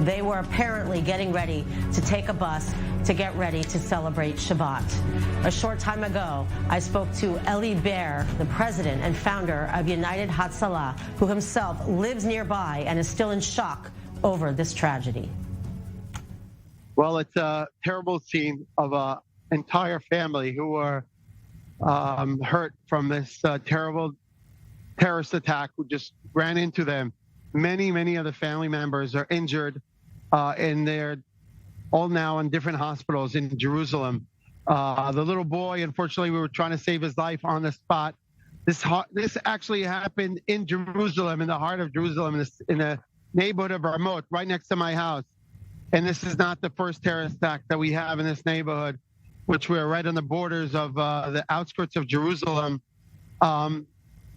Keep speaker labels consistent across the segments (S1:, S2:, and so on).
S1: They were apparently getting ready to take a bus to get ready to celebrate Shabbat. A short time ago, I spoke to Eli Bear, the president and founder of United Hatzalah, who himself lives nearby and is still in shock over this tragedy.
S2: Well, it's a terrible scene of an entire family who were hurt from this terrible terrorist attack who just ran into them. Many of the family members are injured, and they're all now in different hospitals in Jerusalem. The little boy, unfortunately, we were trying to save his life on the spot. This actually happened in Jerusalem, in the heart of Jerusalem, in the neighborhood of Ramot, right next to my house. And this is not the first terrorist attack that we have in this neighborhood, which we're right on the borders of the outskirts of Jerusalem.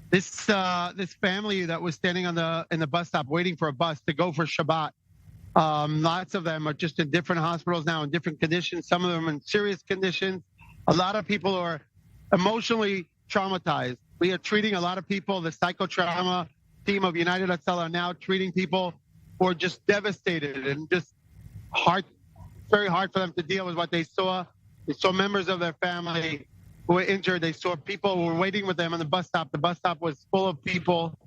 S2: This family that was standing in the bus stop waiting for a bus to go for Shabbat. Lots of them are just in different hospitals now in different conditions. Some of them in serious conditions. A lot of people are emotionally traumatized. We are treating a lot of people. The psychotrauma team of United Hatzalah are now treating people who are just devastated and just very hard for them to deal with what they saw. They saw members of their family who were injured. They saw people who were waiting with them on the bus stop. The bus stop was full of people,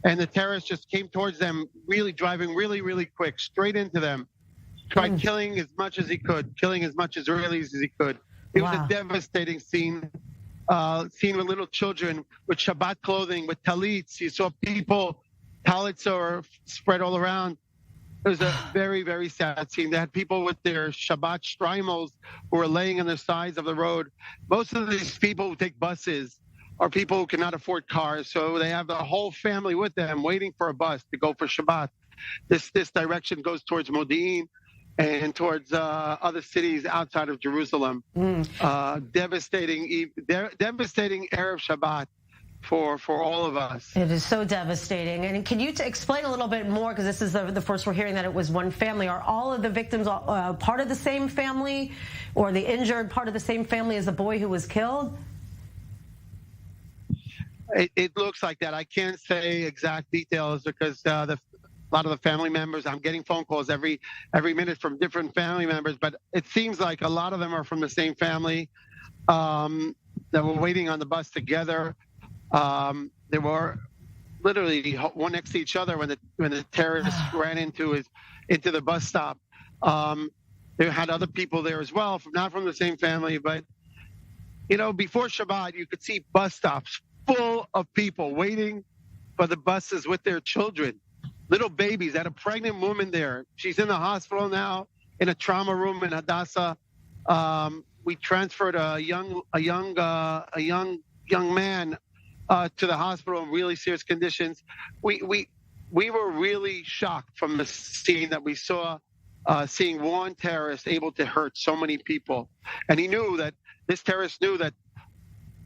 S2: and the terrorists just came towards them, driving really quick, straight into them. Tried killing as much as he could, killing as much Israelis as he could. It was a devastating scene. Scene with little children with Shabbat clothing, with talits. You saw people, talits are spread all around. It was a very sad scene. They had people with their Shabbat shtreimels who were laying on the sides of the road. Most of these people who take buses are people who cannot afford cars, so they have the whole family with them waiting for a bus to go for Shabbat. This direction goes towards Modi'in and towards other cities outside of Jerusalem. Devastating Erev Shabbat for all of us.
S1: It is so devastating. And can you explain a little bit more, because this is the first we're hearing that it was one family. Are all of the victims part of the same family, or the injured part of the same family as the boy who was killed?
S2: It looks like that. I can't say exact details because a lot of the family members, I'm getting phone calls every minute from different family members, but it seems like a lot of them are from the same family that were waiting on the bus together. They were literally one next to each other when the terrorists ran into the bus stop. They had other people there as well, not from the same family, but before Shabbat, you could see bus stops full of people waiting for the buses with their children, little babies. I had a pregnant woman there. She's in the hospital now in a trauma room in Hadassah. We transferred a young man to the hospital in really serious conditions. We were really shocked from the scene that we saw, seeing one terrorist able to hurt so many people. And this terrorist knew that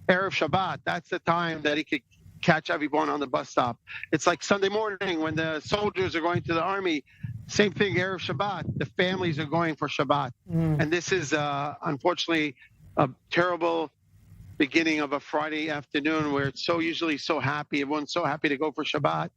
S2: Erev Shabbat, that's the time that he could catch everyone on the bus stop. It's like Sunday morning when the soldiers are going to the army. Same thing, Erev Shabbat. The families are going for Shabbat. And this is, unfortunately, a terrible beginning of a Friday afternoon where it's usually so happy. Everyone's so happy to go for Shabbat.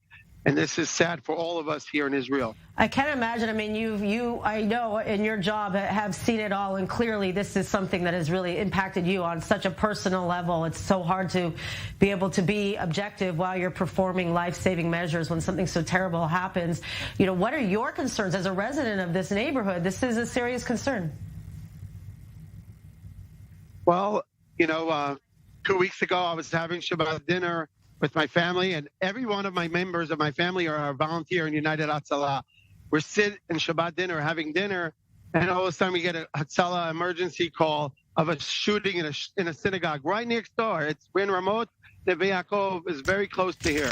S2: And this is sad for all of us here in Israel.
S1: I can't imagine. I mean, I know in your job have seen it all, and clearly this is something that has really impacted you on such a personal level. It's so hard to be able to be objective while you're performing life-saving measures when something so terrible happens. What are your concerns as a resident of this neighborhood? This is a serious concern.
S2: Well, 2 weeks ago, I was having Shabbat dinner with my family, and every one of my members of my family are a volunteer in United Hatzalah. We're sitting in Shabbat dinner, having dinner, and all of a sudden we get a Hatzalah emergency call of a shooting in a synagogue right next door. We're in Ramot. Neve Yaakov is very close to here.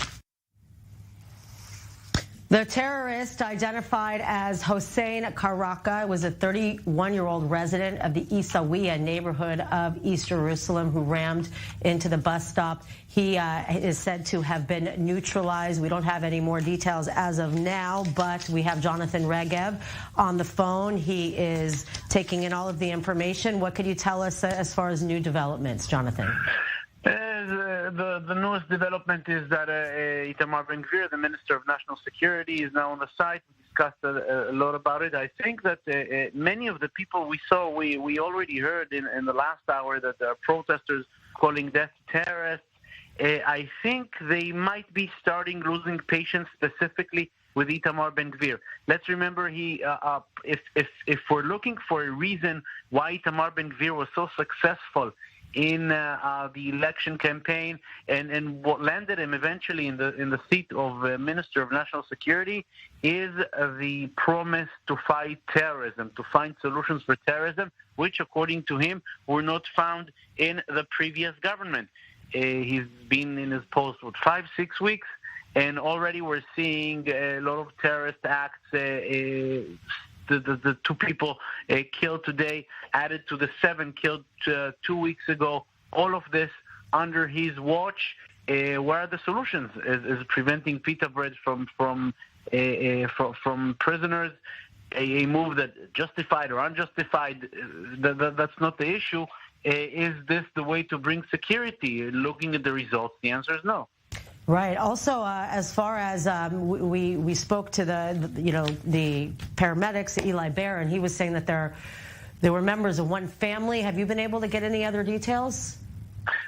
S1: The terrorist, identified as Hossein Karaka, was a 31-year-old resident of the Isawiya neighborhood of East Jerusalem who rammed into the bus stop. He is said to have been neutralized. We don't have any more details as of now, but we have Jonathan Regev on the phone. He is taking in all of the information. What could you tell us as far as new developments, Jonathan?
S3: the newest development is that Itamar Ben-Gvir, the Minister of National Security, is now on the site. We discussed a lot about it. I think that many of the people we saw, we already heard in the last hour that there are protesters calling death terrorists. I think they might be starting losing patience specifically with Itamar Ben-Gvir. Let's remember, if we're looking for a reason why Itamar Ben-Gvir was so successful in the election campaign and what landed him eventually in the seat of Minister of National Security is the promise to fight terrorism, to find solutions for terrorism, which, according to him, were not found in the previous government. He's been in his post for 5-6 weeks, and already we're seeing a lot of terrorist acts. The 2 people killed today, added to the 7 killed 2 weeks ago. All of this under his watch. Where are the solutions? Is preventing pita bread from prisoners a move that justified or unjustified? That's not the issue. Is this the way to bring security? Looking at the results, the answer is no.
S1: Right. Also, as far as we spoke to the paramedics, Eli Bear, and he was saying that there were members of one family. Have you been able to get any other details?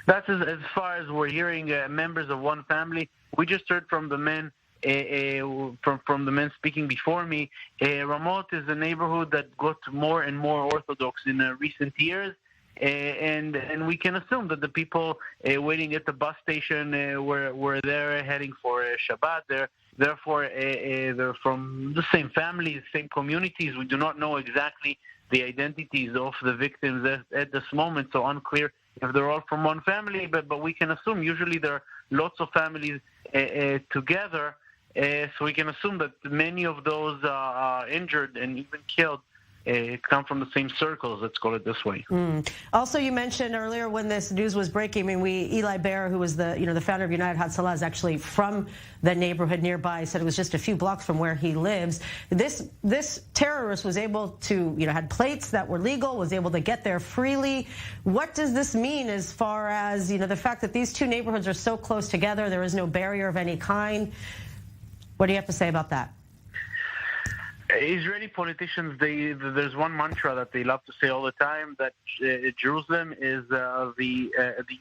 S3: That's as far as we're hearing. Members of one family. We just heard from the men. From the men speaking before me. Ramot is a neighborhood that got more and more Orthodox in recent years. And we can assume that the people waiting at the bus station were there heading for Shabbat. Therefore, they're from the same families, same communities. We do not know exactly the identities of the victims at this moment, so unclear if they're all from one family. But we can assume usually there are lots of families together, so we can assume that many of those injured and even killed come from the same circles, let's call it this way.
S1: Also, you mentioned earlier when this news was breaking, Eli Bear, who was the founder of United Hatzalah, is actually from the neighborhood nearby, said it was just a few blocks from where he lives. This terrorist was able to, had plates that were legal, was able to get there freely. What does this mean as far as, the fact that these 2 neighborhoods are so close together, there is no barrier of any kind? What do you have to say about that?
S3: Israeli politicians, there's one mantra that they love to say all the time, that Jerusalem is the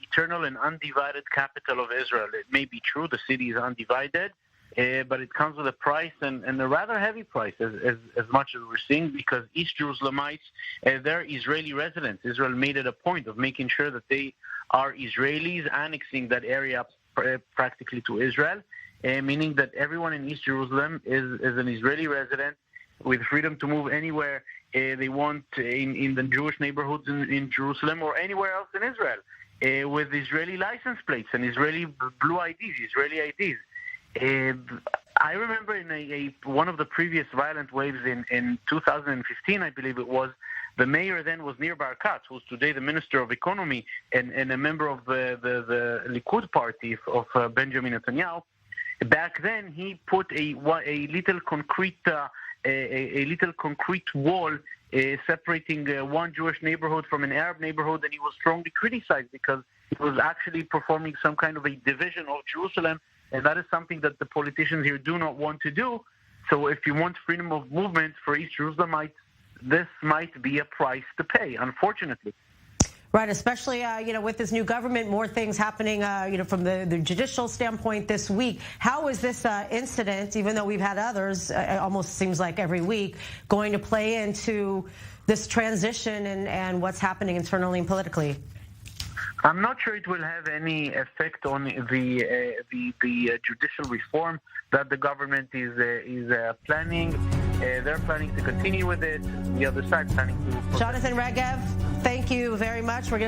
S3: eternal and undivided capital of Israel. It may be true, the city is undivided, but it comes with a price, and a rather heavy price, as much as we're seeing, because East Jerusalemites, they're Israeli residents. Israel made it a point of making sure that they are Israelis, annexing that area practically to Israel, meaning that everyone in East Jerusalem is an Israeli resident, with freedom to move anywhere they want in the Jewish neighborhoods in Jerusalem or anywhere else in Israel, with Israeli license plates and Israeli blue IDs, Israeli IDs. I remember in one of the previous violent waves in 2015, I believe it was, the mayor then was Nir Barkat, who's today the Minister of Economy and a member of the Likud party of Benjamin Netanyahu. Back then, he put a little concrete wall separating one Jewish neighborhood from an Arab neighborhood, and he was strongly criticized because he was actually performing some kind of a division of Jerusalem, and that is something that the politicians here do not want to do. So if you want freedom of movement for East Jerusalemites, this might be a price to pay, unfortunately.
S1: Right, especially, with this new government, more things happening, from the judicial standpoint this week. How is this incident, even though we've had others, it almost seems like every week, going to play into this transition and what's happening internally and politically?
S3: I'm not sure it will have any effect on the judicial reform that the government is planning. They're planning to continue with it. The other side planning to...
S1: Jonathan Regev, thank you very much. We're going to